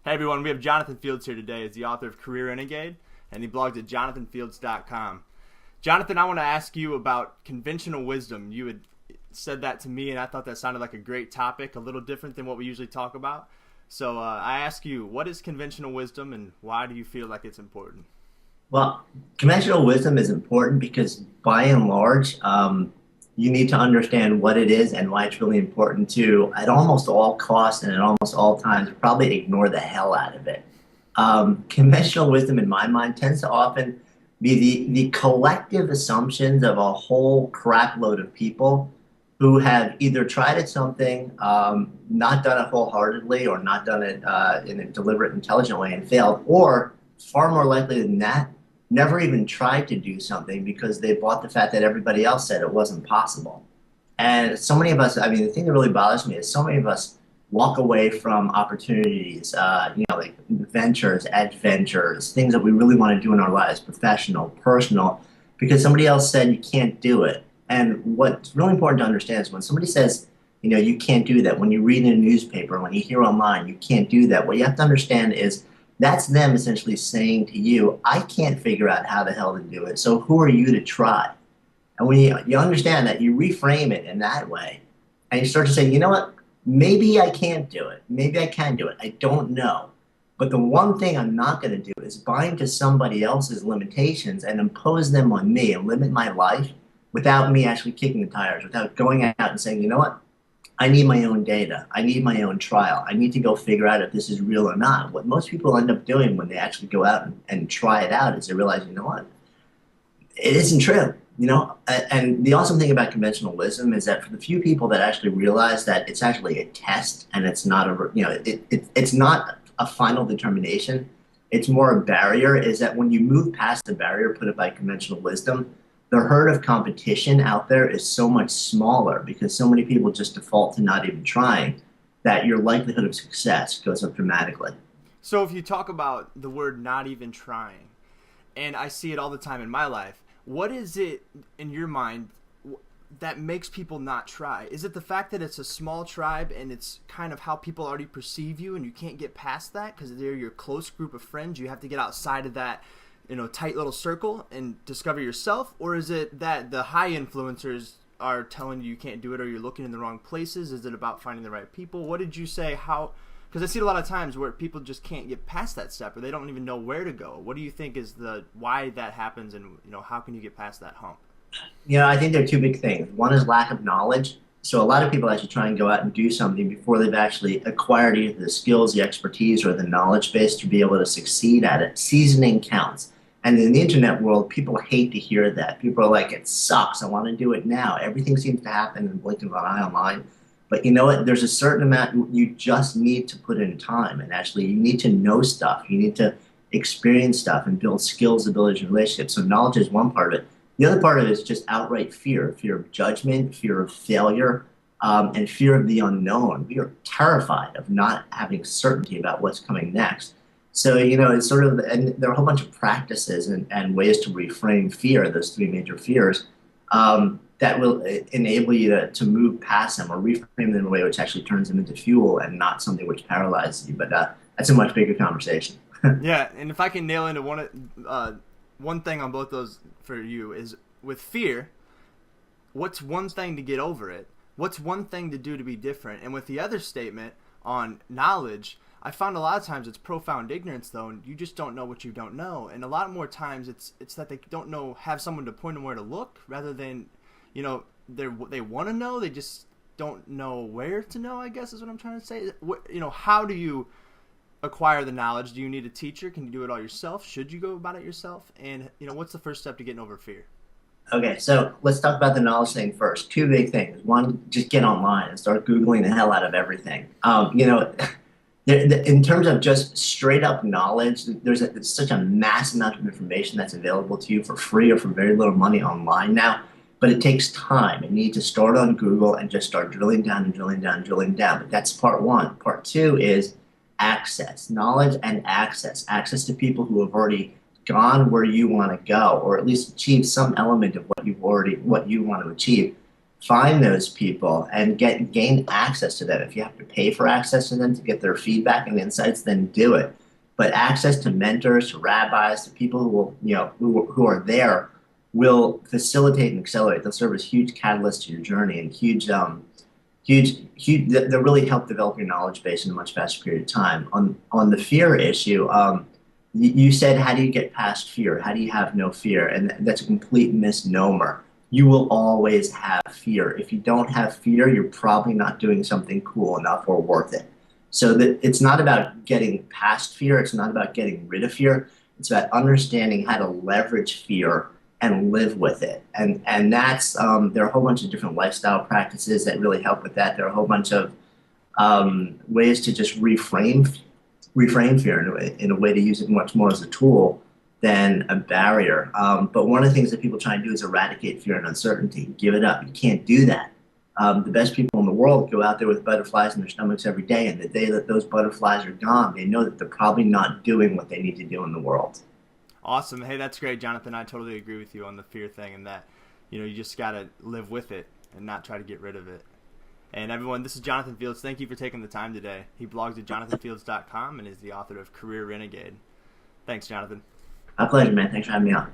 Hey everyone, we have Jonathan Fields here today. He's the author of Career Renegade, and he blogs at jonathanfields.com. Jonathan, I want to ask you about conventional wisdom. You had said that to me, and I thought that sounded like a great topic, a little different than what we usually talk about. So I ask you, what is conventional wisdom, and why do you feel like it's important? Well, conventional wisdom is important because by and large, you need to understand what it is and why it's really important to, at almost all costs and at almost all times, probably ignore the hell out of it. Conventional wisdom, in my mind, tends to often be the collective assumptions of a whole crap load of people who have either tried at something, not done it wholeheartedly, or not done it in a deliberate, intelligent way and failed, or far more likely than that, never even tried to do something because they bought the fact that everybody else said it wasn't possible. And so many of us, I mean, the thing that really bothers me is so many of us walk away from opportunities, like ventures, adventures, things that we really want to do in our lives, professional, personal, because somebody else said you can't do it. And what's really important to understand is when somebody says, you can't do that, when you read in a newspaper, when you hear online, you can't do that, what you have to understand is that's them essentially saying to you, I can't figure out how the hell to do it, so who are you to try? And when you understand that, you reframe it in that way, and you start to say, you know what, maybe I can't do it, maybe I can do it, I don't know. But the one thing I'm not going to do is buy into somebody else's limitations and impose them on me and limit my life without me actually kicking the tires, without going out and saying, you know what, I need my own data. I need my own trial. I need to go figure out if this is real or not. What most people end up doing when they actually go out and try it out is they realize, you know what, it isn't true. And the awesome thing about conventional wisdom is that for the few people that actually realize that it's actually a test and it's not it's not a final determination, it's more a barrier, is that when you move past the barrier put up by conventional wisdom, the herd of competition out there is so much smaller because so many people just default to not even trying that your likelihood of success goes up dramatically. So if you talk about the word not even trying, and I see it all the time in my life, what is it in your mind that makes people not try? Is it the fact that it's a small tribe and it's kind of how people already perceive you and you can't get past that because they're your close group of friends? You have to get outside of that, tight little circle and discover yourself? Or is it that the high influencers are telling you can't do it, or you're looking in the wrong places? Is it about finding the right people? What did you say? How? Because I see it a lot of times where people just can't get past that step, or they don't even know where to go. What do you think is the why that happens, and how can you get past that hump? I think there are two big things. One is lack of knowledge. So a lot of people actually try and go out and do something before they've actually acquired either the skills, the expertise, or the knowledge base to be able to succeed at it. Seasoning counts. And in the internet world, people hate to hear that. People are like, it sucks. I want to do it now. Everything seems to happen in the blink of an eye online. But you know what? There's a certain amount you just need to put in time. And actually, you need to know stuff. You need to experience stuff and build skills, abilities, and relationships. So knowledge is one part of it. The other part of it is just outright fear of judgment, fear of failure, and fear of the unknown. We are terrified of not having certainty about what's coming next. So, it's sort of, and there are a whole bunch of practices and ways to reframe fear, those three major fears, that will enable you to move past them or reframe them in a way which actually turns them into fuel and not something which paralyzes you. But that's a much bigger conversation. Yeah, and if I can nail into one thing on both those for you is with fear, what's one thing to get over it? What's one thing to do to be different? And with the other statement on knowledge, I found a lot of times it's profound ignorance, though, and you just don't know what you don't know. And a lot more times it's that they don't know, have someone to point them where to look, rather than, they want to know, they just don't know where to know, I guess is what I'm trying to say. How do you acquire the knowledge? Do you need a teacher? Can you do it all yourself? Should you go about it yourself? And, what's the first step to getting over fear? Okay, so let's talk about the knowledge thing first. Two big things. One, just get online and start Googling the hell out of everything. In terms of just straight up knowledge, there's such a mass amount of information that's available to you for free or for very little money online now, but it takes time. You need to start on Google and just start drilling down and drilling down and drilling down. But that's part one. Part two is access, knowledge and access to people who have already gone where you want to go, or at least achieve some element of what you want to achieve. find those people and gain access to them. If you have to pay for access to them to get their feedback and insights, then do it. But access to mentors, to rabbis, to people who will, who are there, will facilitate and accelerate. They'll serve as huge catalysts to your journey and huge. They'll really help develop your knowledge base in a much faster period of time. On the fear issue, you said, how do you get past fear? How do you have no fear? And that's a complete misnomer. You will always have fear. If you don't have fear, you're probably not doing something cool enough or worth it. So that it's not about getting past fear. It's not about getting rid of fear. It's about understanding how to leverage fear and live with it. And that's there are a whole bunch of different lifestyle practices that really help with that. There are a whole bunch of ways to just reframe fear in a way to use it much more as a tool than a barrier. But one of the things that people try and do is eradicate fear and uncertainty. Give it up. You can't do that. The best people in the world go out there with butterflies in their stomachs every day, and the day that those butterflies are gone, they know that they're probably not doing what they need to do in the world. Awesome. Hey, that's great, Jonathan. I totally agree with you on the fear thing, and that, you just got to live with it and not try to get rid of it. And everyone, this is Jonathan Fields. Thank you for taking the time today. He blogs at jonathanfields.com and is the author of Career Renegade. Thanks, Jonathan. My pleasure, man. Thanks for having me on.